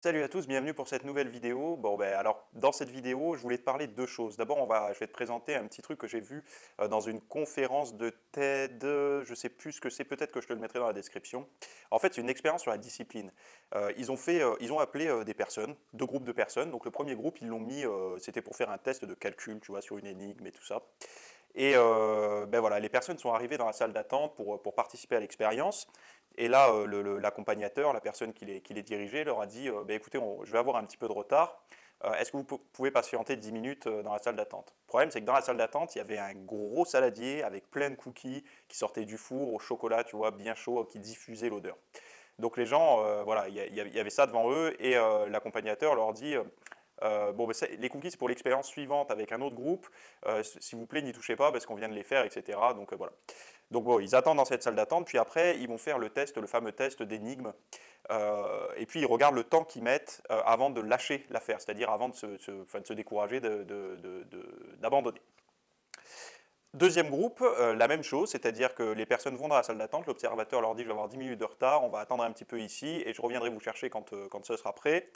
Salut à tous, bienvenue pour cette nouvelle vidéo. Alors dans cette vidéo, je voulais te parler de deux choses. D'abord, je vais te présenter un petit truc que j'ai vu dans une conférence de TED. Je sais plus ce que c'est, peut-être que je te le mettrai dans la description. En fait, c'est une expérience sur la discipline. Ils ont appelé des personnes, deux groupes de personnes. Donc le premier groupe, ils l'ont mis, c'était pour faire un test de calcul, tu vois, sur une énigme et tout ça. Voilà, les personnes sont arrivées dans la salle d'attente pour participer à l'expérience. Et là, l'accompagnateur, la personne qui les dirigeait, leur a dit écoutez, je vais avoir un petit peu de retard. Est-ce que vous pouvez patienter 10 minutes dans la salle d'attente? Le problème, c'est que dans la salle d'attente, il y avait un gros saladier avec plein de cookies qui sortaient du four au chocolat, tu vois, bien chaud, qui diffusait l'odeur. Donc les gens, voilà, il y avait ça devant eux et l'accompagnateur leur dit les cookies, c'est pour l'expérience suivante avec un autre groupe. S'il vous plaît, n'y touchez pas parce qu'on vient de les faire, etc. Donc voilà. Donc bon, ils attendent dans cette salle d'attente, puis après, ils vont faire le test, le fameux test d'énigme. Et puis ils regardent le temps qu'ils mettent avant de lâcher l'affaire, c'est-à-dire avant de se décourager, d'abandonner. Deuxième groupe, la même chose, c'est-à-dire que les personnes vont dans la salle d'attente, l'observateur leur dit je vais avoir 10 minutes de retard, on va attendre un petit peu ici et je reviendrai vous chercher quand ce sera prêt.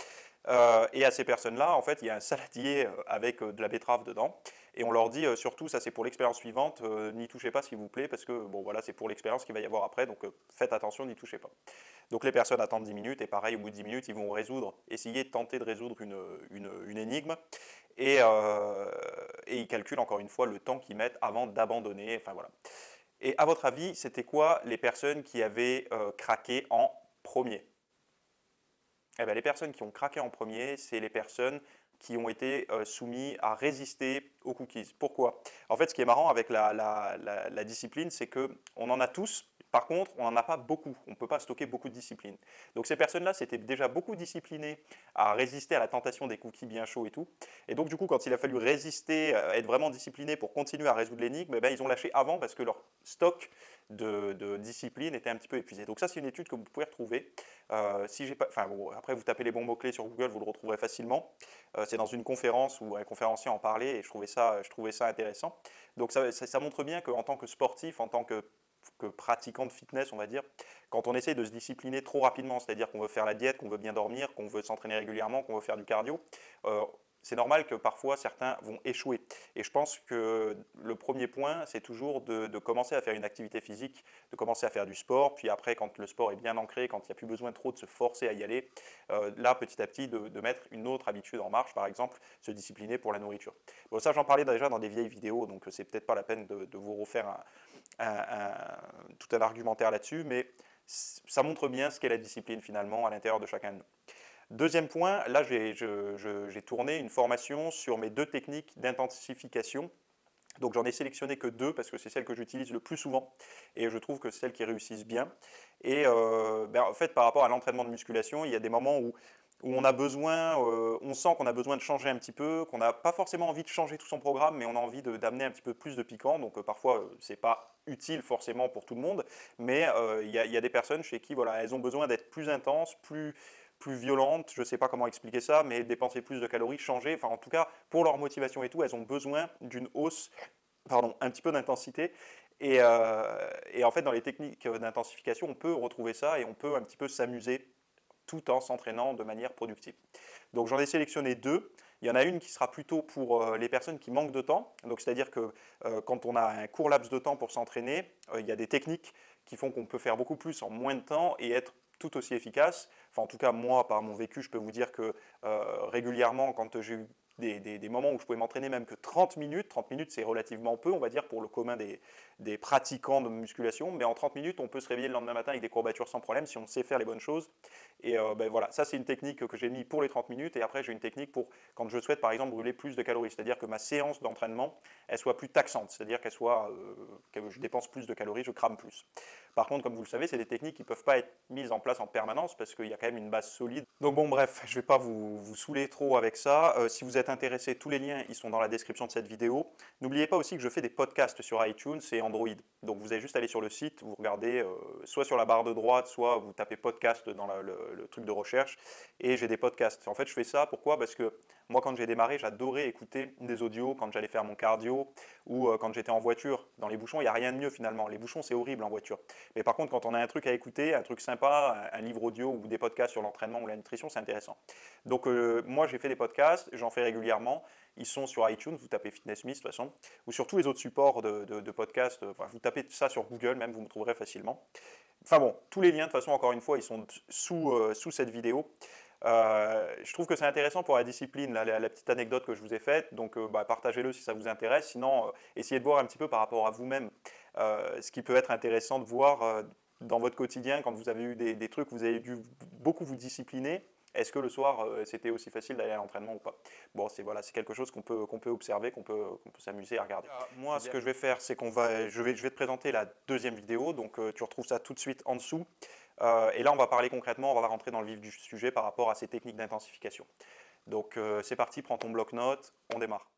Et à ces personnes-là, en fait, il y a un saladier avec de la betterave dedans. Et on leur dit surtout, ça c'est pour l'expérience suivante, n'y touchez pas s'il vous plaît, parce que bon voilà, c'est pour l'expérience qu'il va y avoir après, donc faites attention, n'y touchez pas. Donc les personnes attendent 10 minutes et pareil, au bout de 10 minutes, ils vont essayer de tenter de résoudre une énigme. Et ils calculent encore une fois le temps qu'ils mettent avant d'abandonner. Enfin voilà. Et à votre avis, c'était quoi les personnes qui avaient craqué en premier? Eh bien, les personnes qui ont craqué en premier, c'est les personnes qui ont été soumises à résister aux cookies. Pourquoi? En fait, ce qui est marrant avec la discipline, c'est qu'on en a tous. Par contre, on n'en a pas beaucoup. On ne peut pas stocker beaucoup de discipline. Donc ces personnes-là, c'était déjà beaucoup disciplinées à résister à la tentation des cookies bien chauds et tout. Et donc du coup, quand il a fallu résister, être vraiment discipliné pour continuer à résoudre l'énigme, ils ont lâché avant parce que leur stock de discipline était un petit peu épuisé. Donc ça, c'est une étude que vous pouvez retrouver. Si j'ai pas, enfin, bon, après, vous tapez les bons mots-clés sur Google, vous le retrouverez facilement. C'est dans une conférence où un conférencier en parlait et je trouvais ça intéressant. Donc ça montre bien qu'en tant que sportif, en tant que pratiquant de fitness, on va dire, quand on essaie de se discipliner trop rapidement, c'est-à-dire qu'on veut faire la diète, qu'on veut bien dormir, qu'on veut s'entraîner régulièrement, qu'on veut faire du cardio, euh, c'est normal que parfois certains vont échouer. Et je pense que le premier point, c'est toujours de commencer à faire une activité physique, de commencer à faire du sport, puis après, quand le sport est bien ancré, quand il n'y a plus besoin trop de se forcer à y aller, là, petit à petit, de mettre une autre habitude en marche, par exemple, se discipliner pour la nourriture. Bon, ça, j'en parlais déjà dans des vieilles vidéos, donc c'est peut-être pas la peine de vous refaire tout un argumentaire là-dessus, mais ça montre bien ce qu'est la discipline finalement à l'intérieur de chacun de nous. Deuxième point, là j'ai tourné une formation sur mes deux techniques d'intensification. Donc j'en ai sélectionné que deux parce que c'est celles que j'utilise le plus souvent et je trouve que c'est celles qui réussissent bien. Et en fait par rapport à l'entraînement de musculation, il y a des moments où on a besoin, on sent qu'on a besoin de changer un petit peu, qu'on n'a pas forcément envie de changer tout son programme, mais on a envie d'amener un petit peu plus de piquant. Donc parfois c'est pas utile forcément pour tout le monde, mais il y a des personnes chez qui voilà, elles ont besoin d'être plus intenses, plus violentes, je ne sais pas comment expliquer ça, mais dépenser plus de calories, changer, enfin en tout cas pour leur motivation et tout, elles ont besoin d'une hausse, pardon, un petit peu d'intensité. Et en fait, dans les techniques d'intensification, on peut retrouver ça et on peut un petit peu s'amuser tout en s'entraînant de manière productive. Donc j'en ai sélectionné deux. Il y en a une qui sera plutôt pour les personnes qui manquent de temps. Donc c'est-à-dire que quand on a un court laps de temps pour s'entraîner, il y a des techniques qui font qu'on peut faire beaucoup plus en moins de temps et être tout aussi efficace. Enfin en tout cas moi par mon vécu je peux vous dire que régulièrement quand j'ai eu des moments où je pouvais m'entraîner même que 30 minutes. 30 minutes, c'est relativement peu, on va dire, pour le commun des pratiquants de musculation. Mais en 30 minutes, on peut se réveiller le lendemain matin avec des courbatures sans problème si on sait faire les bonnes choses. Et voilà, ça c'est une technique que j'ai mis pour les 30 minutes. Et après, j'ai une technique pour quand je souhaite, par exemple, brûler plus de calories. C'est-à-dire que ma séance d'entraînement, elle soit plus taxante. C'est-à-dire que je dépense plus de calories, je crame plus. Par contre, comme vous le savez, c'est des techniques qui ne peuvent pas être mises en place en permanence parce qu'il y a quand même une base solide. Donc bon, bref, je ne vais pas vous saouler trop avec ça. Si vous êtes êtes intéressé, tous les liens ils sont dans la description de cette vidéo. N'oubliez pas aussi que je fais des podcasts sur iTunes et Android. Donc vous avez juste à aller sur le site, vous regardez soit sur la barre de droite, soit vous tapez podcast dans le truc de recherche et j'ai des podcasts. En fait, je fais ça, pourquoi? Parce que moi, quand j'ai démarré, j'adorais écouter des audios quand j'allais faire mon cardio ou quand j'étais en voiture. Dans les bouchons, il n'y a rien de mieux finalement. Les bouchons, c'est horrible en voiture. Mais par contre, quand on a un truc à écouter, un truc sympa, un livre audio ou des podcasts sur l'entraînement ou la nutrition, c'est intéressant. Donc moi, j'ai fait des podcasts, j'en fais régulièrement. Ils sont sur iTunes, vous tapez Fitness Smith de toute façon, ou sur tous les autres supports de podcasts. Enfin, vous tapez ça sur Google, même, vous me trouverez facilement. Enfin bon, tous les liens, de toute façon, encore une fois, ils sont sous cette vidéo. Je trouve que c'est intéressant pour la discipline, la petite anecdote que je vous ai faite, donc partagez-le si ça vous intéresse, sinon essayez de voir un petit peu par rapport à vous-même ce qui peut être intéressant de voir dans votre quotidien quand vous avez eu des trucs, vous avez dû beaucoup vous discipliner. Est-ce que le soir c'était aussi facile d'aller à l'entraînement ou pas? Bon, voilà, c'est quelque chose qu'on peut observer, qu'on peut s'amuser à regarder. Moi, ce que je vais faire, c'est je vais te présenter la deuxième vidéo, donc tu retrouves ça tout de suite en dessous. Et là, on va parler concrètement, on va rentrer dans le vif du sujet par rapport à ces techniques d'intensification. Donc c'est parti, prends ton bloc-notes, on démarre.